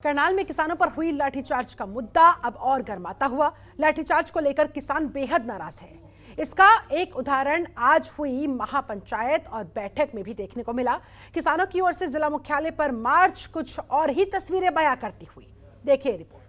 करनाल में किसानों पर हुई लाठीचार्ज का मुद्दा अब और गर्माता हुआ। लाठीचार्ज को लेकर किसान बेहद नाराज हैं। इसका एक उदाहरण आज हुई महापंचायत और बैठक में भी देखने को मिला। किसानों की ओर से जिला मुख्यालय पर मार्च कुछ और ही तस्वीरें बयां करती हुई। देखिए रिपोर्ट।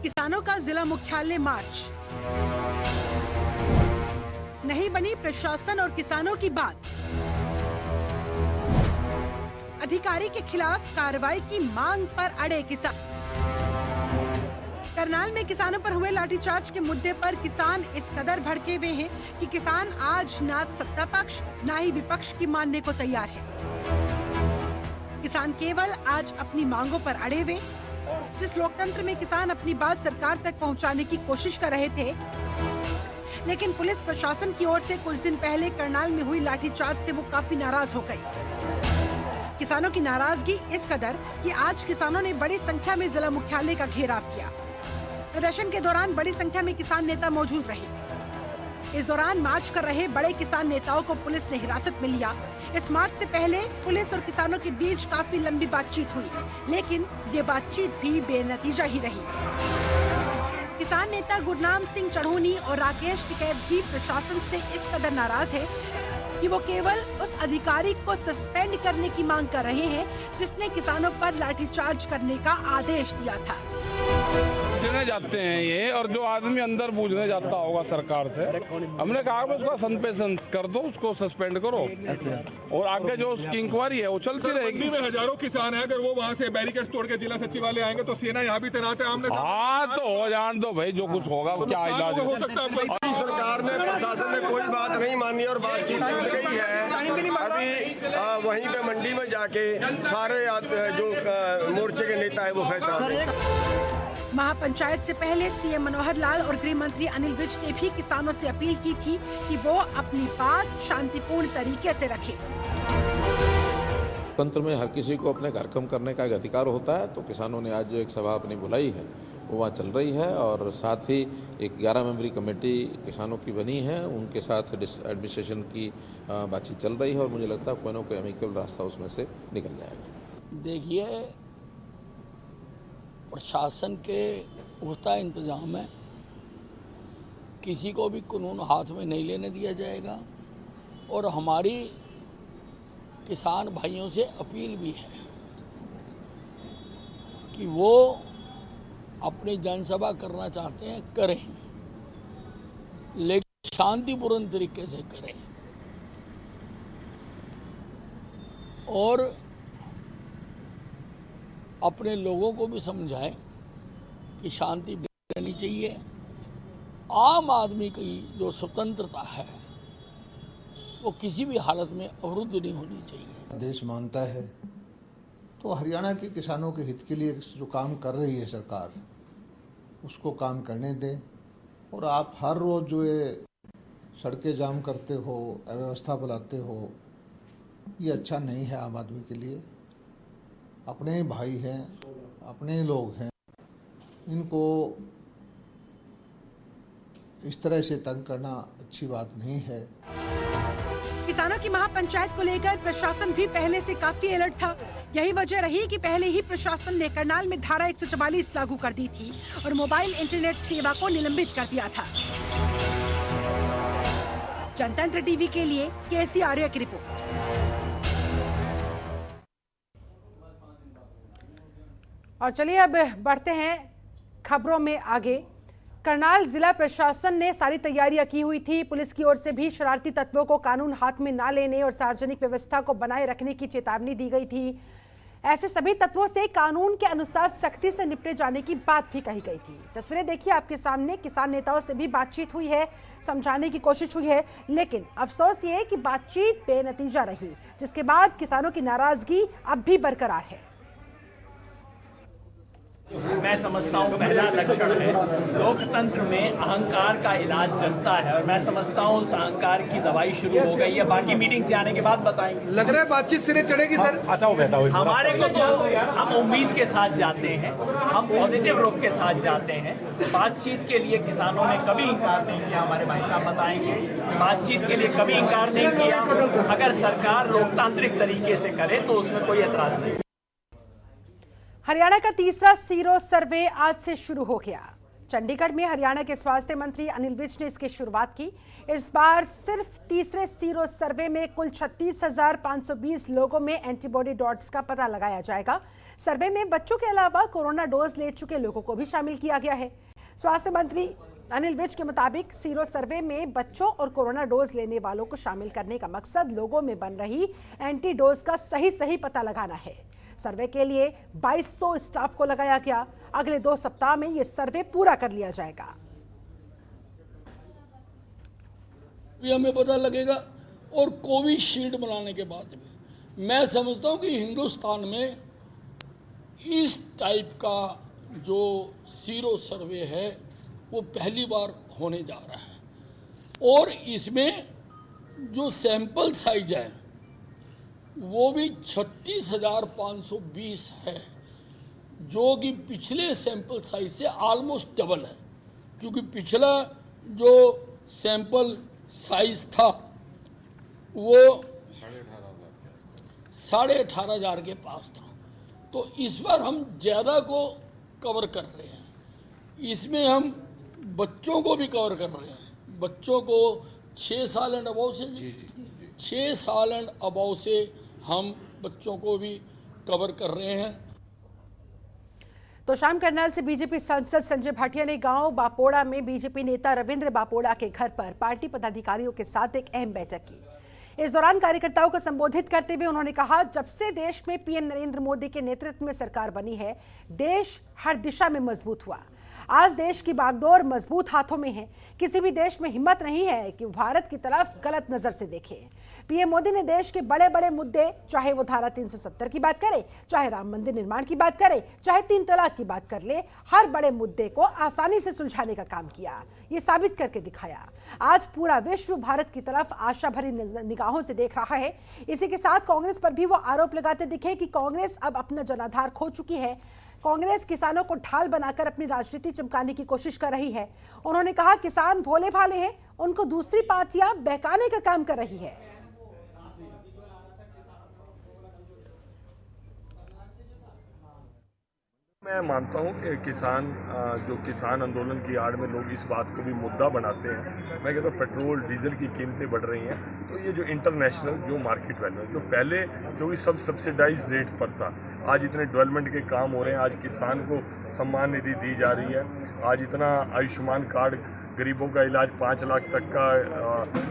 किसानों का जिला मुख्यालय मार्च, नहीं बनी प्रशासन और किसानों की बात, अधिकारी के खिलाफ कार्रवाई की मांग पर अड़े किसान। करनाल में किसानों पर हुए लाठीचार्ज के मुद्दे पर किसान इस कदर भड़के हुए हैं कि किसान आज ना सत्ता पक्ष ना ही विपक्ष की मानने को तैयार है। किसान केवल आज अपनी मांगों पर अड़े हुए। जिस लोकतंत्र में किसान अपनी बात सरकार तक पहुंचाने की कोशिश कर रहे थे, लेकिन पुलिस प्रशासन की ओर से कुछ दिन पहले करनाल में हुई लाठीचार्ज से वो काफी नाराज हो गई। किसानों की नाराजगी इस कदर कि आज किसानों ने बड़ी संख्या में जिला मुख्यालय का घेराव किया। प्रदर्शन के दौरान बड़ी संख्या में किसान नेता मौजूद रहे। इस दौरान मार्च कर रहे बड़े किसान नेताओं को पुलिस ने हिरासत में लिया। इस मार्च से पहले पुलिस और किसानों के बीच काफी लंबी बातचीत हुई, लेकिन ये बातचीत भी बेनतीजा ही रही। किसान नेता गुरनाम सिंह चढ़ोनी और राकेश टिकैत भी प्रशासन से इस कदर नाराज है कि वो केवल उस अधिकारी को सस्पेंड करने की मांग कर रहे हैं जिसने किसानों पर लाठीचार्ज करने का आदेश दिया था। बूझने जाते हैं ये, और जो आदमी अंदर बूझने जाता होगा सरकार से, हमने कहा कि उसका सस्पेंशन कर दो, उसको सस्पेंड करो, और आगे जो उसकी इंक्वायरी है वो चलती रहेगी। मंडी में हजारों किसान हैं, अगर वो वहाँ से बैरिकेड्स तोड़ के जिला सचिवालय आएंगे तो सेना यहाँ भी तैनात है। आमने हाँ तो हो जान दो भाई, जो कुछ होगा वो क्या इलाज हो सकता है। सरकार ने प्रशासन ने कोई बात नहीं मानी और बातचीत टूट गई है। अभी वहीं पे मंडी में जाके सारे जो मोर्चे के नेता है वो फैसला। महापंचायत से पहले सीएम मनोहर लाल और गृह मंत्री अनिल विज ने भी किसानों से अपील की थी कि वो अपनी बात शांतिपूर्ण तरीके से रखें। तंत्र में हर किसी को अपने घर काम करने का एक अधिकार होता है, तो किसानों ने आज जो एक सभा अपनी बुलाई है वो वहाँ चल रही है, और साथ ही एक 11 मेंबरी कमेटी किसानों की बनी है, उनके साथ एडमिनिस्ट्रेशन की बातचीत चल रही है, और मुझे लगता है कोई ना कोई अमिकेबल रास्ता उसमें से निकल जाएगा। देखिए, प्रशासन के पुख्ता इंतजाम है, किसी को भी कानून हाथ में नहीं लेने दिया जाएगा, और हमारी किसान भाइयों से अपील भी है कि वो अपनी जनसभा करना चाहते हैं करें, लेकिन शांतिपूर्ण तरीके से करें, और अपने लोगों को भी समझाएं कि शांति रहनी चाहिए। आम आदमी की जो स्वतंत्रता है वो किसी भी हालत में अवरुद्ध नहीं होनी चाहिए। देश मानता है तो हरियाणा के किसानों के हित के लिए जो काम कर रही है सरकार, उसको काम करने दें। और आप हर रोज़ जो ये सड़कें जाम करते हो, अव्यवस्था बुलाते हो, ये अच्छा नहीं है आम आदमी के लिए। अपने भाई हैं, अपने लोग हैं, इनको इस तरह से तंग करना अच्छी बात नहीं है। किसानों की महापंचायत को लेकर प्रशासन भी पहले से काफी अलर्ट था। यही वजह रही कि पहले ही प्रशासन ने करनाल में धारा 144 लागू कर दी थी और मोबाइल इंटरनेट सेवा को निलंबित कर दिया था। जनतंत्र टीवी के लिए केसी आर्य की रिपोर्ट। और चलिए अब बढ़ते हैं खबरों में आगे। करनाल जिला प्रशासन ने सारी तैयारियां की हुई थी। पुलिस की ओर से भी शरारती तत्वों को कानून हाथ में ना लेने और सार्वजनिक व्यवस्था को बनाए रखने की चेतावनी दी गई थी। ऐसे सभी तत्वों से कानून के अनुसार सख्ती से निपटे जाने की बात भी कही गई थी। तस्वीरें देखिए आपके सामने। किसान नेताओं से भी बातचीत हुई है, समझाने की कोशिश हुई है, लेकिन अफसोस ये कि बातचीत बेनतीजा रही, जिसके बाद किसानों की नाराजगी अब भी बरकरार है। मैं समझता हूँ पहला लक्षण है लोकतंत्र में अहंकार का इलाज जनता है, और मैं समझता हूँ उस अहंकार की दवाई शुरू हो गई है। बाकी मीटिंग से आने के बाद बताएंगे। लग रहा है बातचीत सिरे चढ़ेगी सर। हमारे को तो हम उम्मीद के साथ जाते हैं, हम पॉजिटिव रुख के साथ जाते हैं। बातचीत के लिए किसानों ने कभी इंकार नहीं किया, हमारे भाई साहब बताएंगे। बातचीत के लिए कभी इंकार नहीं किया। अगर सरकार लोकतांत्रिक तरीके से करे तो उसमें कोई एतराज नहीं। हरियाणा का तीसरा सीरो सर्वे आज से शुरू हो गया। चंडीगढ़ में हरियाणा के स्वास्थ्य मंत्री अनिल विज ने इसकी शुरुआत की। इस बार सिर्फ तीसरे सीरो सर्वे में कुल 36,520 लोगों में एंटीबॉडी डॉट्स का पता लगाया जाएगा। सर्वे में बच्चों के अलावा कोरोना डोज ले चुके लोगों को भी शामिल किया गया है। स्वास्थ्य मंत्री अनिल विज के मुताबिक सीरो सर्वे में बच्चों और कोरोना डोज लेने वालों को शामिल करने का मकसद लोगों में बन रही एंटी डोज का सही पता लगाना है। सर्वे के लिए 2200 स्टाफ को लगाया गया। अगले 2 सप्ताह में यह सर्वे पूरा कर लिया जाएगा। हमें पता लगेगा। और कोविशील्ड बनाने के बाद में मैं समझता हूं कि हिंदुस्तान में इस टाइप का जो सीरो सर्वे है वो पहली बार होने जा रहा है। और इसमें जो सैंपल साइज है वो भी 36,520 है, जो कि पिछले सैंपल साइज से ऑलमोस्ट डबल है। क्योंकि पिछला जो सैंपल साइज था वो 18,500 के पास था। तो इस बार हम ज़्यादा को कवर कर रहे हैं। इसमें हम बच्चों को भी कवर कर रहे हैं। बच्चों को 6 साल एंड अबव से 6 साल एंड अबव से हम बच्चों को भी कवर कर रहे हैं। तो शाम करनाल से बीजेपी सांसद संजय भाटिया ने गांव बापोड़ा में बीजेपी नेता रविंद्र बापोड़ा के घर पर पार्टी पदाधिकारियों के साथ एक अहम बैठक की। इस दौरान कार्यकर्ताओं को संबोधित करते हुए उन्होंने कहा, जब से देश में पीएम नरेंद्र मोदी के नेतृत्व में सरकार बनी है, देश हर दिशा में मजबूत हुआ। आज देश की बागडोर मजबूत हाथों में है। किसी भी देश में हिम्मत नहीं है कि भारत की तरफ गलत नजर से देखे। पीएम मोदी ने देश के बड़े बड़े मुद्दे, चाहे वो धारा 370 की बात करे, चाहे राम मंदिर निर्माण की बात करे, चाहे 3 तलाक की बात कर ले, हर बड़े मुद्दे को आसानी से सुलझाने का काम किया। ये साबित करके दिखाया। आज पूरा विश्व भारत की तरफ आशा भरी निगाहों से देख रहा है। इसी के साथ कांग्रेस पर भी वो आरोप लगाते दिखे कि कांग्रेस अब अपना जनाधार खो चुकी है। कांग्रेस किसानों को ढाल बनाकर अपनी राजनीति चमकाने की कोशिश कर रही है। उन्होंने कहा, किसान भोले भाले हैं, उनको दूसरी पार्टियां बहकाने का काम कर रही है। मैं मानता हूं कि किसान आंदोलन की आड़ में लोग इस बात को भी मुद्दा बनाते हैं। मैं कहता हूँ पेट्रोल डीजल की कीमतें बढ़ रही हैं, तो ये जो इंटरनेशनल जो मार्केट वैल्यू है, जो पहले जो कि सब सब्सिडाइज रेट्स पर था, आज इतने डेवलपमेंट के काम हो रहे हैं। आज किसान को सम्मान निधि दी जा रही है। आज इतना आयुष्मान कार्ड गरीबों का इलाज 5 लाख तक का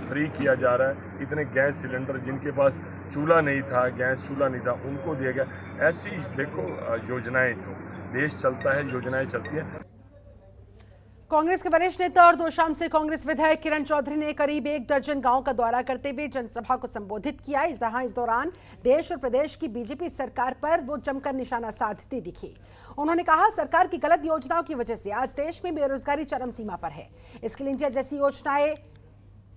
फ्री किया जा रहा है। इतने गैस सिलेंडर जिनके पास चूल्हा नहीं था, गैस चूल्हा नहीं था, उनको दिया गया। ऐसी देखो योजनाएं, जो देश चलता है, योजनाएं चलती हैं। कांग्रेस के वरिष्ठ नेता और दोशाम से कांग्रेस विधायक किरण चौधरी ने करीब 1 दर्जन गांव का दौरा करते हुए जनसभा को संबोधित किया। इस दौरान देश और प्रदेश की बीजेपी सरकार पर वो जमकर निशाना साधती दिखी। उन्होंने कहा, सरकार की गलत योजनाओं की वजह से आज देश में बेरोजगारी चरम सीमा पर है। स्किल इंडिया जैसी योजनाएं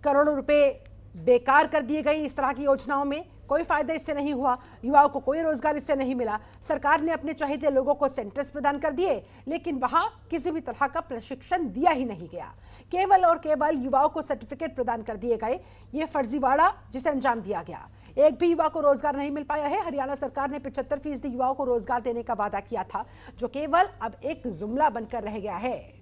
करोड़ों रुपए बेकार कर दिए गई। इस तरह की योजनाओं में कोई फायदा इससे नहीं हुआ, युवाओं को कोई रोजगार इससे नहीं मिला। सरकार ने अपने चहेते लोगों को सेंटर्स प्रदान कर दिए, लेकिन वहां किसी भी तरह का प्रशिक्षण दिया ही नहीं गया। केवल और केवल युवाओं को सर्टिफिकेट प्रदान कर दिए गए। ये फर्जीवाड़ा जिसे अंजाम दिया गया। एक भी युवा को रोजगार नहीं मिल पाया है। हरियाणा सरकार ने 75% युवाओं को रोजगार देने का वादा किया था, जो केवल अब एक जुमला बनकर रह गया है।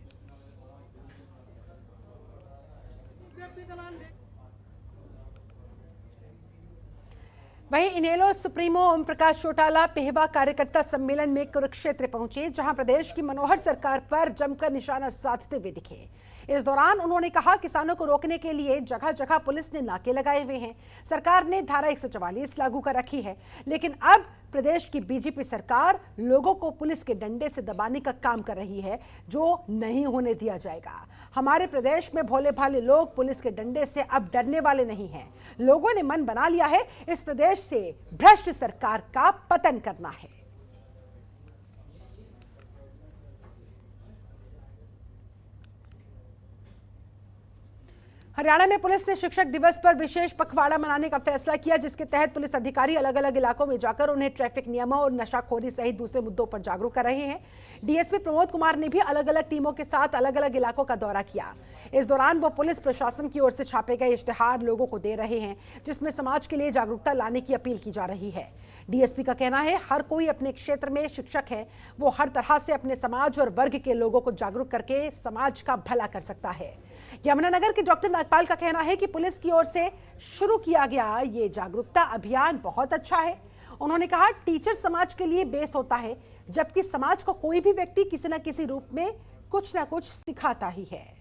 वहीं इनेलो सुप्रीमो ओम प्रकाश चौटाला पेहवा कार्यकर्ता सम्मेलन में कुरुक्षेत्र पहुंचे, जहां प्रदेश की मनोहर सरकार पर जमकर निशाना साधते हुए दिखे। इस दौरान उन्होंने कहा, किसानों को रोकने के लिए जगह जगह पुलिस ने नाके लगाए हुए हैं। सरकार ने धारा 144 लागू कर रखी है, लेकिन अब प्रदेश की बीजेपी सरकार लोगों को पुलिस के डंडे से दबाने का काम कर रही है, जो नहीं होने दिया जाएगा। हमारे प्रदेश में भोले भाले लोग पुलिस के डंडे से अब डरने वाले नहीं हैं। लोगों ने मन बना लिया है, इस प्रदेश से भ्रष्ट सरकार का पतन करना है। हरियाणा में पुलिस ने शिक्षक दिवस पर विशेष पखवाड़ा मनाने का फैसला किया, जिसके तहत पुलिस अधिकारी अलग अलग इलाकों में जाकर उन्हें ट्रैफिक नियमों और नशाखोरी सहित दूसरे मुद्दों पर जागरूक कर रहे हैं। डीएसपी प्रमोद कुमार ने भी अलग अलग टीमों के साथ अलग अलग इलाकों का दौरा किया। इस दौरान वो पुलिस प्रशासन की ओर से छापे गए इश्तेहार लोगों को दे रहे हैं, जिसमें समाज के लिए जागरूकता लाने की अपील की जा रही है। डीएसपी का कहना है, हर कोई अपने क्षेत्र में शिक्षक है, वो हर तरह से अपने समाज और वर्ग के लोगों को जागरूक करके समाज का भला कर सकता है। यमुनानगर के डॉक्टर नागपाल का कहना है कि पुलिस की ओर से शुरू किया गया ये जागरूकता अभियान बहुत अच्छा है। उन्होंने कहा, टीचर समाज के लिए बेस होता है, जबकि समाज को कोई भी व्यक्ति किसी न किसी रूप में कुछ ना कुछ सिखाता ही है।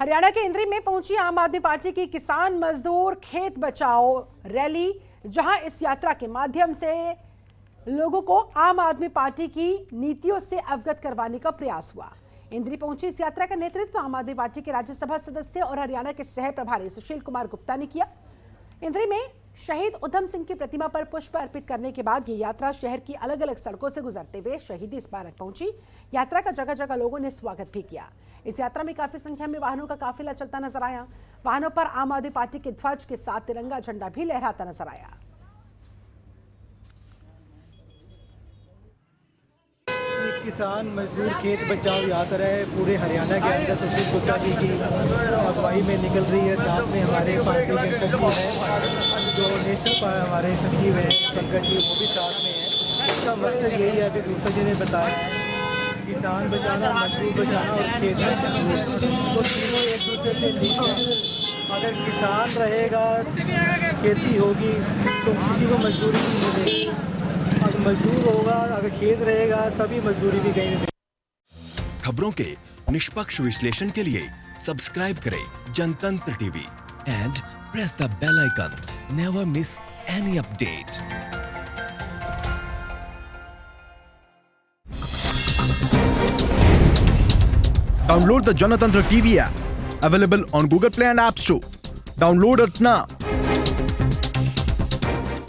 हरियाणा के इंद्री में पहुंची आम आदमी पार्टी की किसान मजदूर खेत बचाओ रैली, जहां इस यात्रा के माध्यम से लोगों को आम आदमी पार्टी की नीतियों से अवगत करवाने का प्रयास हुआ। इंद्री पहुंची इस यात्रा का नेतृत्व आम आदमी पार्टी के राज्यसभा सदस्य और हरियाणा के सह प्रभारी सुशील कुमार गुप्ता ने किया। इंद्री में शहीद उधम सिंह की प्रतिमा पर पुष्प अर्पित करने के बाद ये यात्रा शहर की अलग अलग सड़कों से गुजरते हुए शहीदी स्मारक पहुंची। यात्रा का जगह जगह लोगों ने स्वागत भी किया। इस यात्रा में काफी संख्या में वाहनों का काफिला चलता नजर आया। वाहनों पर आम आदमी पार्टी के ध्वज के साथ तिरंगा झंडा भी लहराता नजर आया। किसान मजदूर खेत बचाओ यात्रा है, पूरे हरियाणा के अंदर सुशील गुप्ता जी की अगुवाई में निकल रही है। साथ में हमारे पार्टी के सचिव हैं, जो नेशनल हमारे सचिव हैं पंकज जी, वो भी साथ में हैं। इसका मकसद यही है, अभी गुप्ता जी ने बताया, किसान बचाना, मजदूर बचाना और खेत बचाना, तो तीनों एक दूसरे से लिंक हैं। अगर किसान रहेगा, खेती होगी, तो किसी को मजदूरी नहीं मिलेगी। अगर मजदूर होगा, अगर खेत रहेगा, तभी मजदूरी भी कहीं नहीं। खबरों के निष्पक्ष विश्लेषण के लिए सब्सक्राइब करें Janatantra TV and press the bell icon. Never miss any update. Download the Janatantra TV app, available on Google Play and App Store. Download it now.